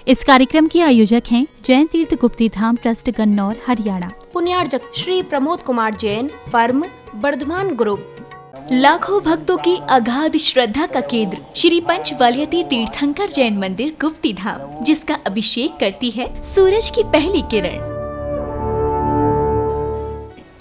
इस कार्यक्रम के आयोजक हैं जैन तीर्थ गुप्ती धाम ट्रस्ट गन्नौर हरियाणा। पुण्यार्जक श्री प्रमोद कुमार जैन, फर्म वर्धमान ग्रुप। लाखों भक्तों की अगाध श्रद्धा का केंद्र श्री पंचवालियती तीर्थंकर जैन मंदिर गुप्ती धाम, जिसका अभिषेक करती है सूरज की पहली किरण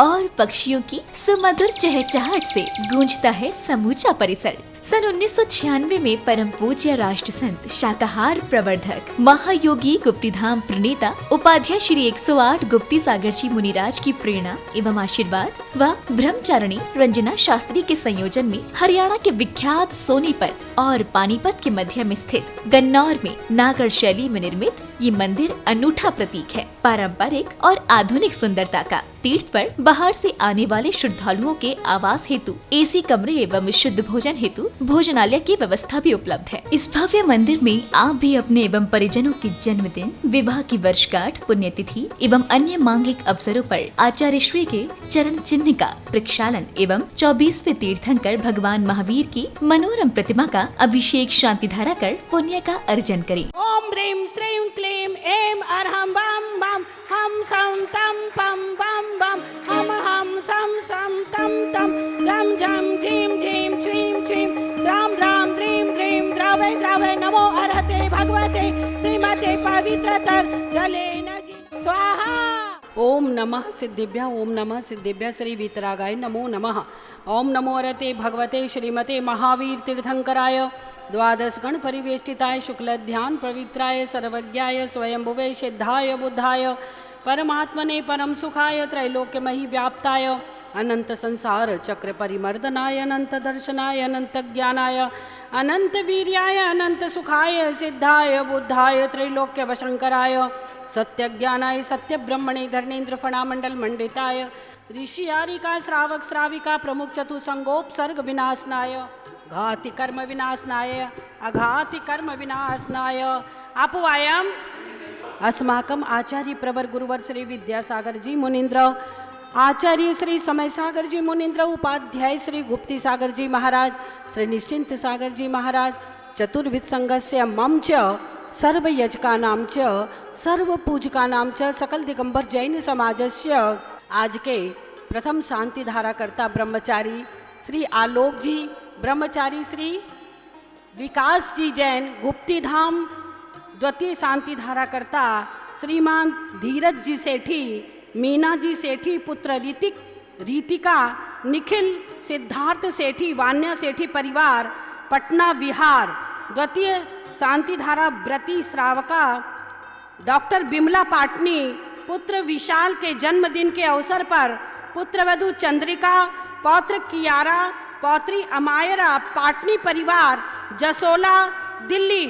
और पक्षियों की सुमधुर चहचहाहट से गूंजता है समूचा परिसर। सन 1996 में परम पूज्य राष्ट्र संत शाकाहार प्रवर्धक महायोगी गुप्तीधाम प्रणेता उपाध्याय श्री 108 गुप्ती सागर जी मुनिराज की प्रेरणा एवं आशीर्वाद व ब्रह्मचारिणी रंजना शास्त्री के संयोजन में हरियाणा के विख्यात सोनीपत और पानीपत के मध्य में स्थित गन्नौर में नागर शैली में निर्मित ये मंदिर अनूठा प्रतीक है पारंपरिक और आधुनिक सुंदरता का। तीर्थ पर बाहर से आने वाले श्रद्धालुओं के आवास हेतु एसी कमरे एवं शुद्ध भोजन हेतु भोजनालय की व्यवस्था भी उपलब्ध है। इस भव्य मंदिर में आप भी अपने एवं परिजनों के जन्मदिन, विवाह की वर्षगांठ, पुण्यतिथि एवं अन्य मांगिक अवसरों पर आचार्य श्री के चरण चिन्ह का प्रक्षालन एवं 24वें तीर्थंकर भगवान महावीर की मनोरम प्रतिमा का अभिषेक शांति धारा कर पुण्य का अर्जन करें। ओम ह्रीं श्रीं क्लीं ऐं अरहं बम बम हम सम तम पम बम बम हम सम सम तम तम जम जम झीम झीम छ्रीं छ्रीं राम राम ह्रीं ह्रीं द्रवे द्रवे नमो अर्हते भगवते श्रीमते पवित्रतर जलेन स्वाहा। ओम नमः सिद्धिभ्यः ओम नमः सिद्धिभ्यः श्री वीतरागाय नमो नमः। ओम नमो अर्हते भगवते श्रीमते महावीर तीर्थंकराय द्वादश गण परिवेष्टिताय शुक्ल ध्यान पवित्राय सर्वज्ञाय स्वयंभुवे सिद्धाय बुद्धाय परमात्मने परम सुखाय त्रैलोक्यमहि व्याप्ताय अनंत संसार चक्र परिमर्दनाय अनंत दर्शनाय अनंत ज्ञानाय अनंत वीर्याय अनंत सुखाय सिद्धाय बुद्धाय त्रैलोक्य वशंकराय सत्य ज्ञानाय सत्य ब्रह्मणे धर्मेन्द्र फणामंडल मंडिताय ऋषि आरिका श्रावक श्राविका प्रमुख चतुसंगोपसर्ग विनाशनाय घाति कर्म विनाशनाय अघाति कर्म विनाशनाय अपवायम अस्माकम आचार्य प्रवर गुरुवर श्री विद्यासागर जी मुनीन्द्र, आचार्य श्री समय सागर जी मुनीन्द्र, उपाध्याय श्री गुप्ती सागर जी महाराज, श्री निश्चिंत सागर जी महाराज, चतुर्विध संघस्य मम च सर्व यजकानां च सर्व पूजकानां च सकल दिगंबर जैन समाजस्य आज के प्रथम शांति धारा करता ब्रह्मचारी श्री आलोक जी, ब्रह्मचारी श्री विकास जी जैन, गुप्ती धाम द्वितीय शांति धारा करता श्रीमान धीरज जी सेठी, मीना जी सेठी पुत्र रीतिका, निखिल सिद्धार्थ सेठी, वान्या सेठी परिवार पटना बिहार। द्वितीय शांति धारा व्रती श्रावका डॉक्टर बिमला पाटनी पुत्र विशाल के जन्मदिन के अवसर पर पुत्रवधू चंद्रिका, पौत्र कियारा, पौत्री अमायरा, पाटनी परिवार जसोला दिल्ली।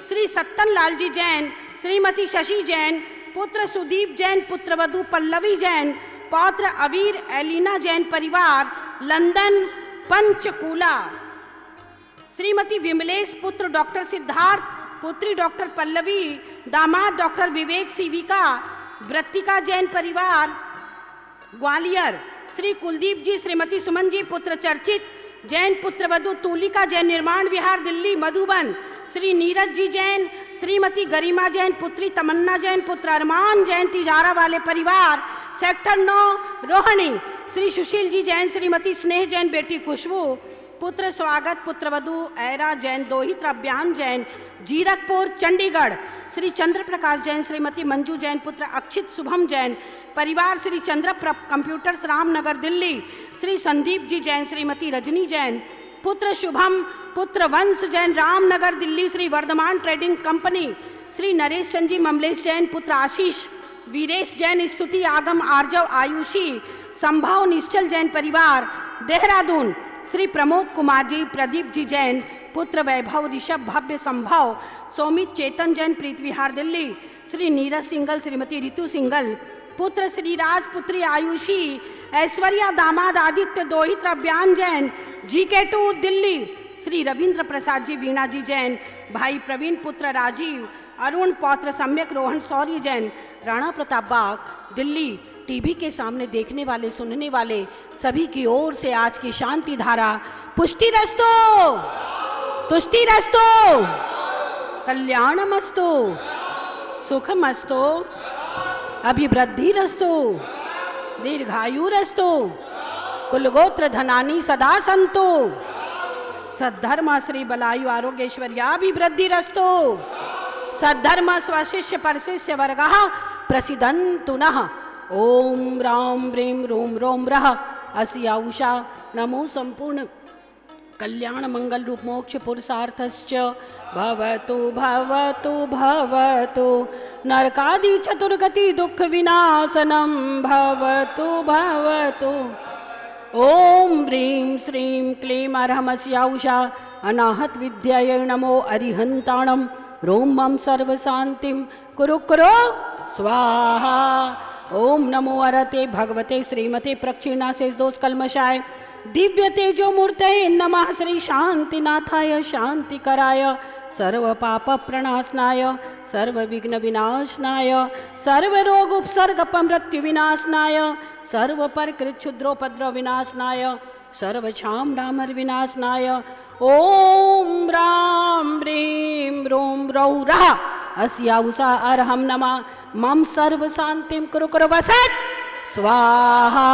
श्री सत्तन लाल जी जैन, श्रीमती शशि जैन, पुत्र सुदीप जैन, पुत्रवधू पल्लवी जैन, पौत्र अबीर एलिना जैन परिवार लंदन पंचकूला। श्रीमती विमलेश पुत्र डॉक्टर सिद्धार्थ, पुत्री डॉक्टर पल्लवी, दामाद डॉक्टर विवेक सीविका, वृत्तिका जैन परिवार ग्वालियर। श्री कुलदीप जी, श्रीमती सुमन जी पुत्र चर्चित जैन, पुत्रवधू तुलिका जैन, निर्माण विहार दिल्ली मधुबन। श्री नीरज जी जैन, श्रीमती गरिमा जैन, पुत्री तमन्ना जैन, पुत्र अरमान जैन, तिजारा वाले परिवार सेक्टर 9 रोहिणी। श्री सुशील जी जैन, श्रीमती स्नेह जैन, बेटी खुशबू, पुत्र स्वागत, पुत्रवधू ऐरा जैन, दोहित्र अभियान जैन, जीरकपुर चंडीगढ़। श्री चंद्र प्रकाश जैन, श्रीमती मंजू जैन, पुत्र अक्षित शुभम जैन, परिवार श्री चंद्र कंप्यूटर्स रामनगर दिल्ली। श्री संदीप जी जैन, श्रीमती रजनी जैन, पुत्र शुभम, पुत्र वंश जैन, रामनगर दिल्ली। Shri Vardhaman trading company. श्री नरेश चंद जी ममलेश जैन, पुत्र आशीष, वीरेश जैन, स्तुति आगम, आर्जव आयुषी, संभव निश्चल जैन परिवार देहरादून। श्री प्रमोद कुमार जी, प्रदीप जी जैन, पुत्र वैभव, ऋषभ, भव्य, संभव, सोमित चेतन जैन, प्रीत विहार दिल्ली। श्री नीरज सिंगल, श्रीमती रितु सिंगल, पुत्र श्रीराज, पुत्री आयुषी, ऐश्वर्या, दामाद आदित्य, दोहित्र अभियान जैन, GK2 दिल्ली। श्री रविंद्र प्रसाद जी, वीणा जी जैन, भाई प्रवीण, पुत्र राजीव, अरुण, पौत्र सम्यक, रोहन शौर्य जैन, राणा प्रताप बाग दिल्ली। टीवी के सामने देखने वाले सुनने वाले सभी की ओर से आज की शांति धारा पुष्टि रस्तो, तुष्टि रस्तो, कल्याणमस्तु। सुखमस्तु अभिवृद्धिरस्तु दीर्घायुरस्तु कुलगोत्र धनानि सदा सन्तु सद्धर्म श्री बलायु आरोग्यैश्वर्याभिवृद्धिरस्तु सद्धर्म स्वशिष्य परशिष्य वर्गः प्रसीदन्तु नः। ओम राम ह्रीं रोम रोम रः अस्या उषा नमो संपूर्ण कल्याण मंगल रूप मोक्ष पुरुषार्थश्च भवतु भवतु भवतु नरकादि चतुर्गति दुख विनाशनम भवतु भवतु। ओम ह्रीं श्रीं क्लीं अर्हमस्या उषा अनाहत विद्यायै नमो अरिहन्ताणं रोम मम सर्व शांतिम कुरु कुरु स्वाहा। ओम नमो अरते भगवते श्रीमते प्रक्षिणाशेष दोष कल्मषाय दिव्य तेजो मूर्ते नमः श्री शांतिनाथाय शांतिकराय सर्व पाप प्रणाशनाय सर्व विघ्न विनाशनाय सर्व रोग उपसर्ग मृत्यु विनाशनाय सर्व परकृत क्षुद्रोपद्रव विनाशनाय सर्व क्षाम डामर विनाशनाय। ओम राम ह्रीं रोम रौ रः अस्या उषा अर्हं नमः मम सर्व शांतिम कुरु कुरु वसत् स्वाहा।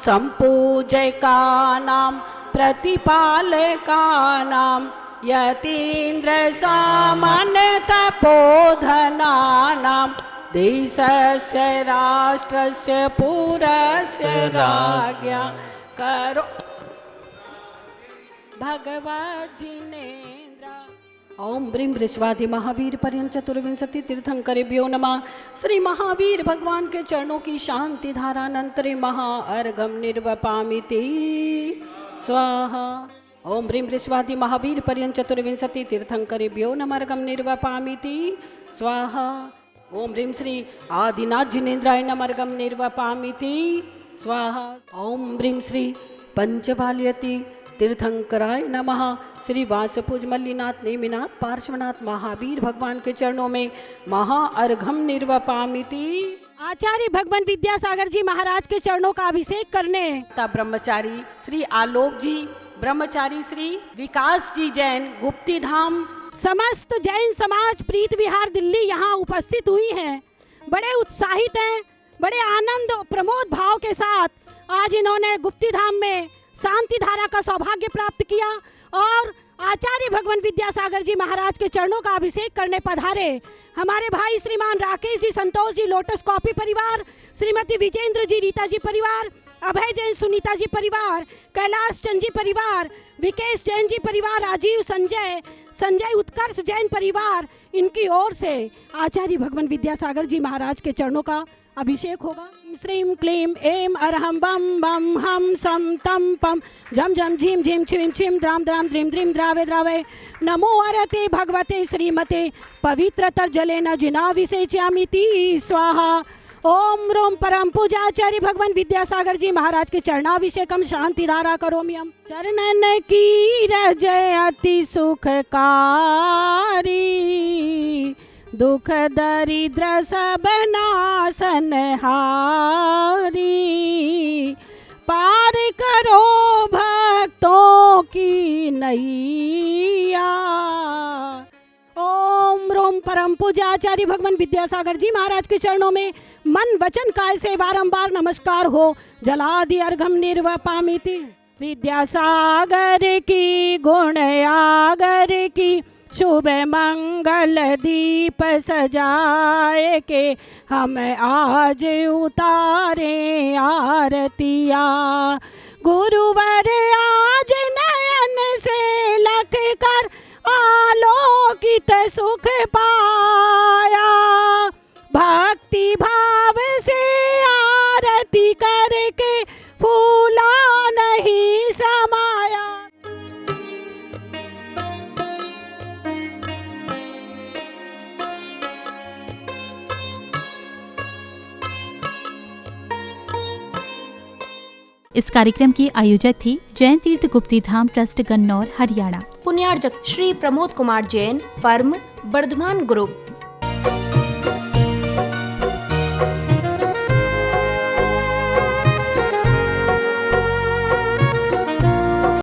संपूजकानां प्रतिपालकानां यतीन्द्र सामान्य तपोधनानां देशस्य राष्ट्रस्य पुरस्य राज्ञा करो भगवद्जिनेन्द्र। ओम ब्रीं वृषवाधि महावीर पर्यंत चतुर्विंशति तीर्थंकरेभ्यो नमः। श्री महावीर भगवान के चरणों की शांति धारानंतरे महाअर्घम निर्वपामिति स्वाहा। ओम ब्रीं वृषवाधि महावीर पर्यंत चतुर्विंशति तीर्थंकरेभ्यो नमः अर्घम निर्वपामिति स्वाहा। ओम ह्रीं श्री आदिनाथ जिनेन्द्राय नमः अर्घम निर्वपामिति स्वाहा। ओम ह्रीं श्री पंचबाल्यति तीर्थंकराय नमः। श्री वासपुज मल्लीनाथ नेमिनाथ पार्श्वनाथ महावीर भगवान के चरणों में महाअर्घम निर्वपामिति। आचार्य भगवान विद्यासागर जी महाराज के चरणों का अभिषेक करने तब ब्रह्मचारी श्री आलोक जी, ब्रह्मचारी श्री विकास जी जैन गुप्ती धाम, समस्त जैन समाज प्रीत विहार दिल्ली यहाँ उपस्थित हुई हैं। बड़े उत्साहित हैं, बड़े आनंद प्रमोद भाव के साथ आज इन्होंने गुप्ती धाम में शांति धारा का सौभाग्य प्राप्त किया और आचार्य भगवान विद्यासागर जी महाराज के चरणों का अभिषेक करने पधारे हमारे भाई श्रीमान राकेश जी, संतोष जी, लोटस कॉफी परिवार, श्रीमती विजेंद्र जी, रीता जी परिवार, अभय जैन, सुनीता जी परिवार, कैलाश चंद जी परिवार, विकेश जैन जी परिवार, राजीव, संजय उत्कर्ष जैन परिवार, इनकी ओर से आचार्य भगवान विद्यासागर जी महाराज के चरणों का अभिषेक होगा। श्रीं क्लीं ऐं अरहं बम बम हम सम तम पम झम झम झीम झीम छिम छिम द्राम द्राम द्रीम द्रीम द्रावे द्रावे नमो अरते भगवते श्रीमते पवित्रतर जलेन जिनाभिषेच्यामिति स्वाहा। ओम रोम परम पूजाचार्य भगवान विद्यासागर जी महाराज के चरणाभिषेकम शांति धारा करोम्यम। चरणन की रजय अति सुखकारी दुख दरिद्र सब नाशन हारी पार करो भक्तों की नैया। ओम रोम परम पूजाचार्य भगवान विद्यासागर जी महाराज के चरणों में मन वचन काय से बारंबार नमस्कार हो। जलादि अर्घम निर्वपामिति। विद्यासागर की गुण आगर की शुभ मंगल दीप सजाए के हम आज उतारे आरतिया। गुरुवर आज नयन से लख कर आलोकित सुख पाया। भक्ति भाव से आरती करके फूला नहीं समाया। इस कार्यक्रम की आयोजक थी जैन तीर्थ गुप्ती धाम ट्रस्ट गन्नौर हरियाणा। पुण्यार्जक श्री प्रमोद कुमार जैन, फर्म वर्धमान ग्रुप।